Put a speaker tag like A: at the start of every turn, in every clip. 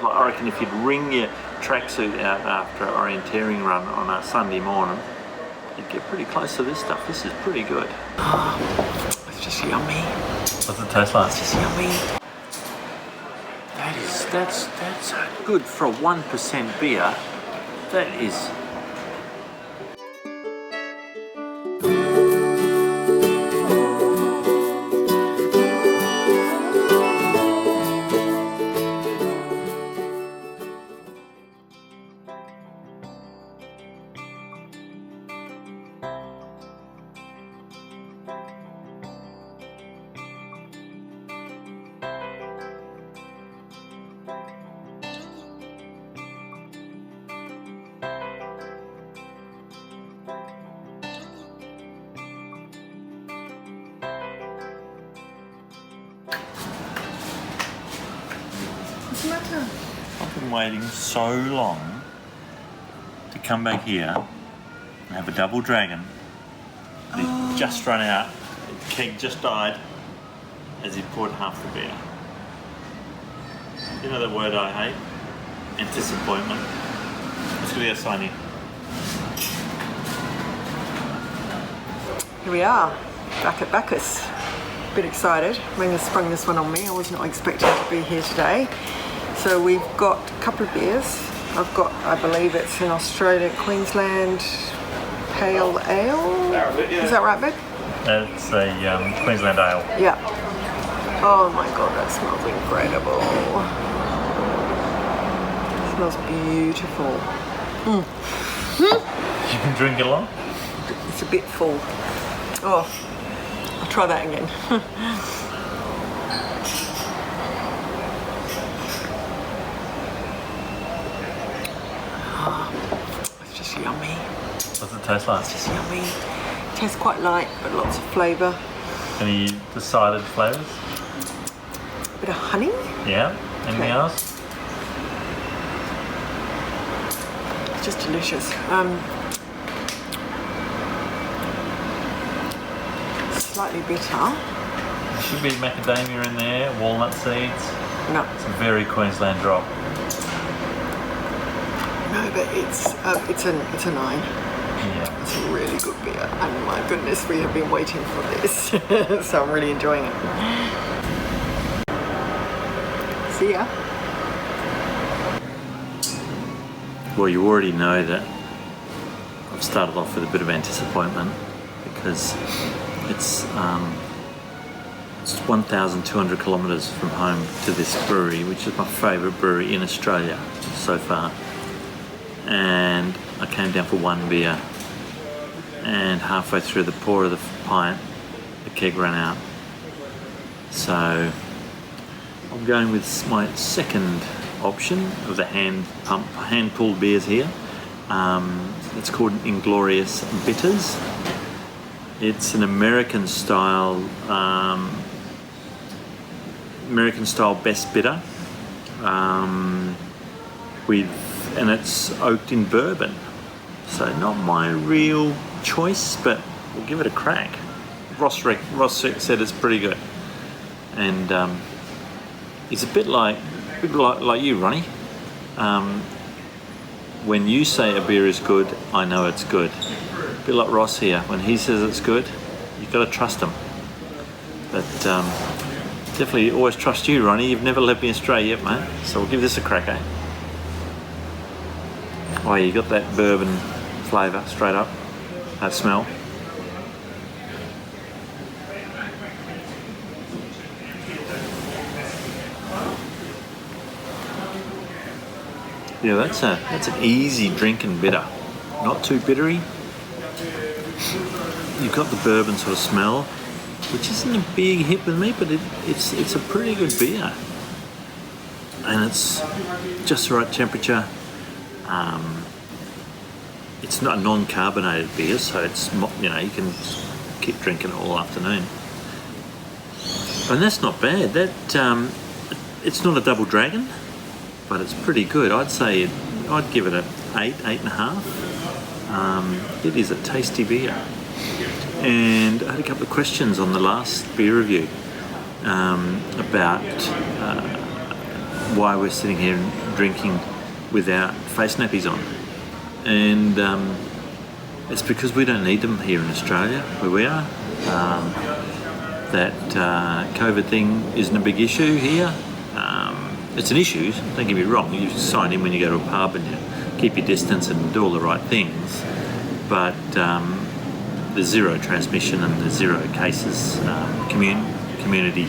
A: I reckon if you'd wring your tracksuit out after an orienteering run on a Sunday morning, you'd get pretty close to this stuff. This is pretty good.
B: It's just yummy.
A: What's it taste like?
B: It's just yummy.
A: That's good for a 1% beer. That is.
B: What's the matter?
A: I've been waiting so long to come back here and have a double dragon. It just run out. The keg just died as he poured half the beer. You know the word I hate? Anticipation. Let's go to our sign in.
B: Here we are, back at Bacchus. A bit excited. Magnus sprung this one on me. I was not expecting to be here today. So we've got a couple of beers. I've got, I believe it's an Australian Queensland Pale Ale. Is that right, babe?
A: It's a Queensland Ale.
B: Yeah. Oh my god, that smells incredible. It smells beautiful.
A: You can drink it along?
B: It's a bit full. Oh, I'll try that again. It's just yummy.
A: What's it taste like?
B: It's just yummy. It tastes quite light, but lots of flavour.
A: Any decided flavours?
B: A bit of honey.
A: Yeah. Anything else?
B: It's just delicious. Slightly bitter.
A: There should be macadamia in there, walnut seeds.
B: No.
A: It's a very Queensland drop.
B: No, but it's a 9.
A: Yeah.
B: It's a really good beer, and my goodness, we have been waiting for this, so I'm really enjoying it. See ya.
A: Well, you already know that I've started off with a bit of anticipation because it's 1,200 kilometres from home to this brewery, which is my favourite brewery in Australia so far. And I came down for one beer, and halfway through the pour of the pint, the keg ran out. So I'm going with my second option of the hand pulled beers here. It's called Inglorious Bitters. It's an American style best bitter, and it's oaked in bourbon. So not my real choice, but we'll give it a crack. Ross said it's pretty good, and it's a bit like you, Ronnie. When you say a beer is good, I know it's good. A bit like Ross here. When he says it's good, you've got to trust him. But definitely always trust you, Ronnie. You've never led me astray yet, mate. So we'll give this a crack, eh? Oh, you got that bourbon flavour straight up. That smell. Yeah, that's an easy drinking bitter. Not too bittery. You've got the bourbon sort of smell, which isn't a big hit with me, but it's a pretty good beer. And it's just the right temperature. It's not a non-carbonated beer, so it's, you know, you can keep drinking it all afternoon. And that's not bad. That it's not a double dragon, but it's pretty good. I'd give it an 8.5. It is a tasty beer. And I had a couple of questions on the last beer review about why we're sitting here drinking without face nappies on. And it's because we don't need them here in Australia, where we are. That COVID thing isn't a big issue here. It's an issue, don't get me wrong. You sign in when you go to a pub and you keep your distance and do all the right things. But there's zero transmission and there's zero cases, community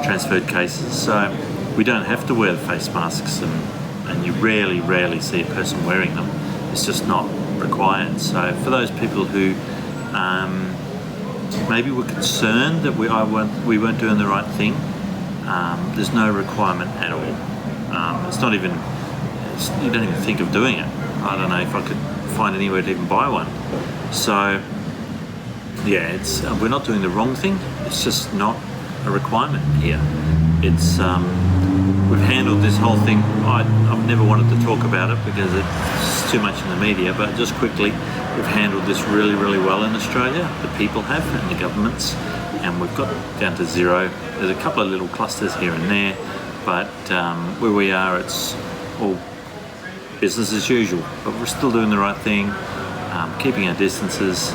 A: transferred cases. So we don't have to wear the face masks, and you rarely see a person wearing them. It's just not required. So for those people who maybe were concerned that we weren't doing the right thing, there's no requirement at all. It's not even, you don't even think of doing it. I don't know if I could find anywhere to even buy one. So yeah, we're not doing the wrong thing. It's just not a requirement here. It's we've handled this whole thing. I've never wanted to talk about it because it's too much in the media, but just quickly, we've handled this really well in Australia. The people have, and the governments, and we've got down to zero. There's a couple of little clusters here and there, but where we are, it's all business as usual. But we're still doing the right thing, keeping our distances,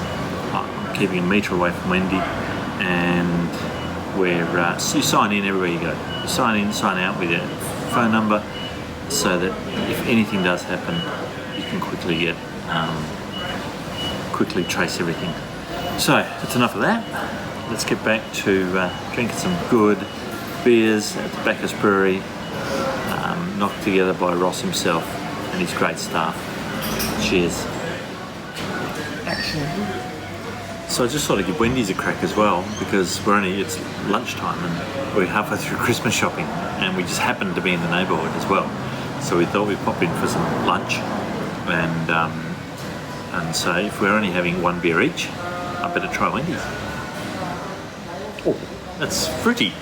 A: keeping a metre away from Wendy, and you sign in everywhere you go. You sign in, sign out with your phone number, so that if anything does happen, you can quickly trace everything. So that's enough of that. Let's get back to drinking some good beers at the Bacchus Brewery, knocked together by Ross himself and his great staff. Cheers.
B: Action.
A: So I just thought I'd give Wendy's a crack as well, because it's lunchtime and we're halfway through Christmas shopping, and we just happened to be in the neighbourhood as well. So we thought we'd pop in for some lunch, and so if we're only having one beer each, I better try Wendy's. Oh, that's fruity.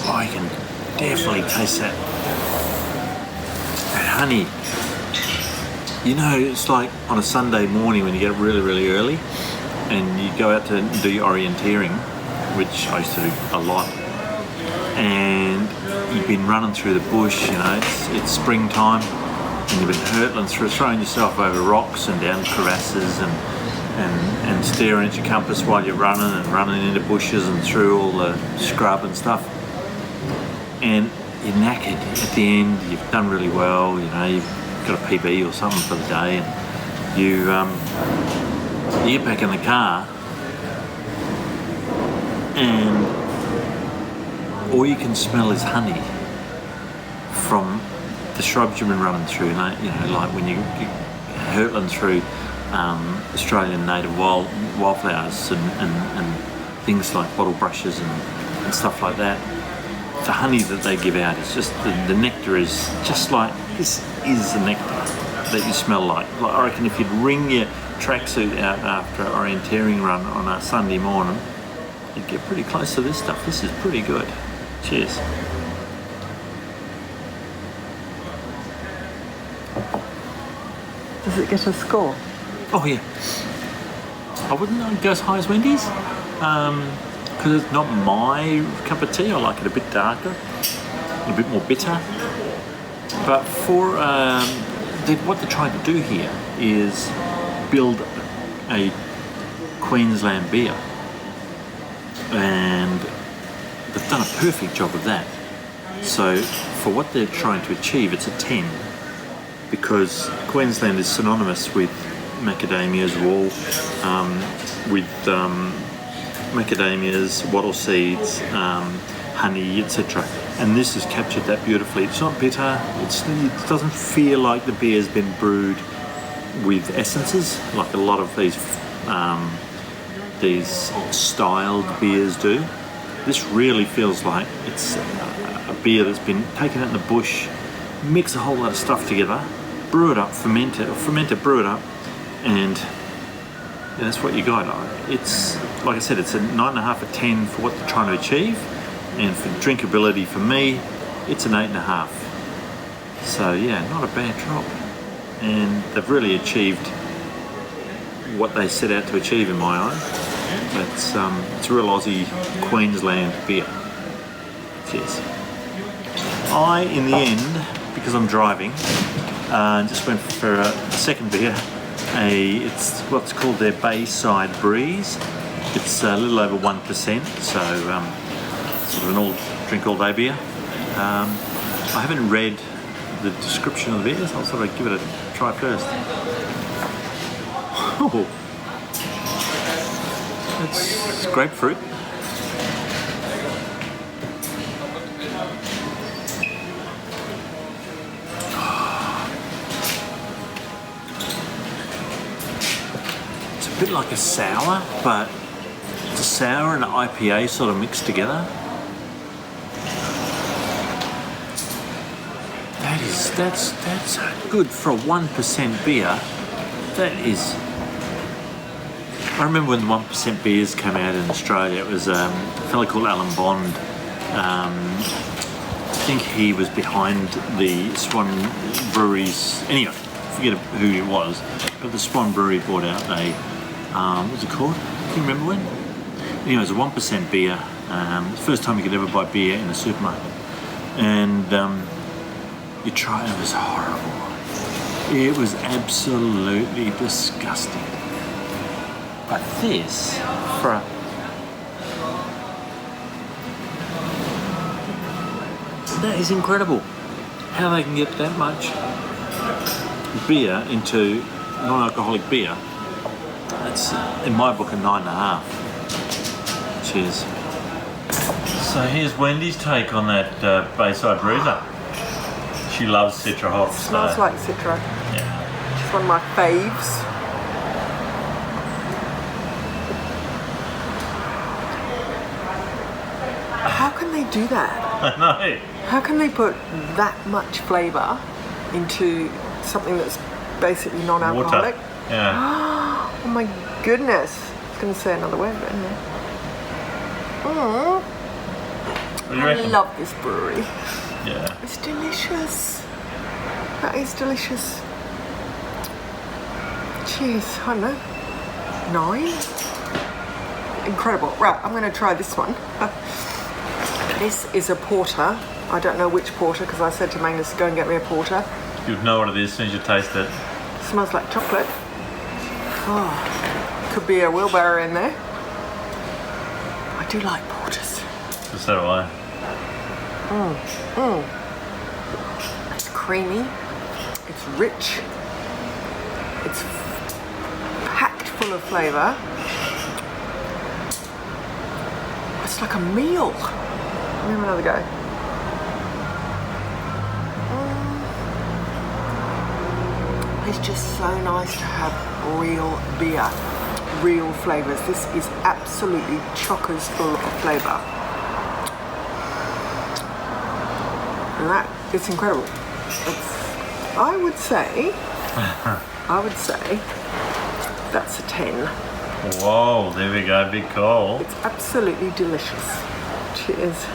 A: Oh, you can definitely taste that honey. You know, it's like on a Sunday morning when you get up really early and you go out to do your orienteering, which I used to do a lot, and you've been running through the bush, you know, it's springtime, and you've been hurtling through, throwing yourself over rocks and down crevasses and staring at your compass while you're running into bushes and through all the scrub and stuff. And you're knackered at the end, you've done really well, you know, you've got a PB or something for the day, and you get back in the car and all you can smell is honey from the shrubs you've been running through, you know, like when you're hurtling through Australian native wildflowers and things like bottle brushes and stuff like that. The honey that they give out is just, the nectar is just like, this is the nectar that you smell like. I reckon if you'd wring your tracksuit out after an orienteering run on a Sunday morning, you'd get pretty close to this stuff. This is pretty good. Cheers.
B: Does it get a score?
A: Oh yeah. I wouldn't go as high as Wendy's. Because it's not my cup of tea. I like it a bit darker, a bit more bitter. But for what they're trying to do here is build a Queensland beer, and they've done a perfect job of that. So for what they're trying to achieve, it's a 10, because Queensland is synonymous with macadamias, macadamias, wattle seeds, honey, etc. And this has captured that beautifully. It's not bitter. It doesn't feel like the beer's been brewed with essences, like a lot of these styled beers do. This really feels like it's a beer that's been taken out in the bush, mix a whole lot of stuff together, brew it up, ferment it, brew it up, and that's what you got. It's, like I said, it's a 9.5 out of 10 for what they're trying to achieve, and for drinkability for me, it's an 8.5. So yeah, not a bad drop, and they've really achieved what they set out to achieve in my eye. It's a real Aussie Queensland beer. Cheers. In the end, because I'm driving, just went for a second beer. It's what's called their Bayside Breeze. It's a little over 1%, so sort of an drink all day beer. I haven't read the description of the beer, so I'll sort of give it a try first. Oh, it's grapefruit. It's a bit like a sour, but it's a sour and an IPA sort of mixed together. That's good for a 1% beer. That is. I remember when the 1% beers came out in Australia. It was a fellow called Alan Bond. I think he was behind the Swan Breweries. Anyway, forget who it was, but the Swan Brewery brought out a what was it called? Can you remember when? Anyway, it was a 1% beer. The first time you could ever buy beer in a supermarket, and you try it. It was horrible. It was absolutely disgusting. But this, that is incredible. How they can get that much beer into non-alcoholic beer. That's, in my book, a 9.5. Cheers. So here's Wendy's take on that Bayside Bruiser. She loves Citra hops.
B: It smells like Citra.
A: Yeah.
B: It's one of my faves. How can they do that?
A: I know.
B: How can they put that much flavour into something that's basically non-alcoholic?
A: Water. Yeah.
B: Oh my goodness. I was going to say another word, but anyway.
A: What do you reckon?
B: I love this brewery.
A: Yeah.
B: It's delicious. That is delicious. Cheers. I don't know. 9? Incredible. Right, I'm going to try this one. This is a porter. I don't know which porter because I said to Magnus, go and get me a porter.
A: You'd know what it is as soon as you taste it.
B: Smells like chocolate. Oh, could be a wheelbarrow in there. I do like porters.
A: So do I.
B: It's creamy. It's rich. It's packed full of flavour. It's like a meal. Let me have another go. It's just so nice to have real beer, real flavours. This is absolutely chockers full of flavour. And that is incredible. I would say that's a 10.
A: Whoa, there we go, big call.
B: It's absolutely delicious. Cheers.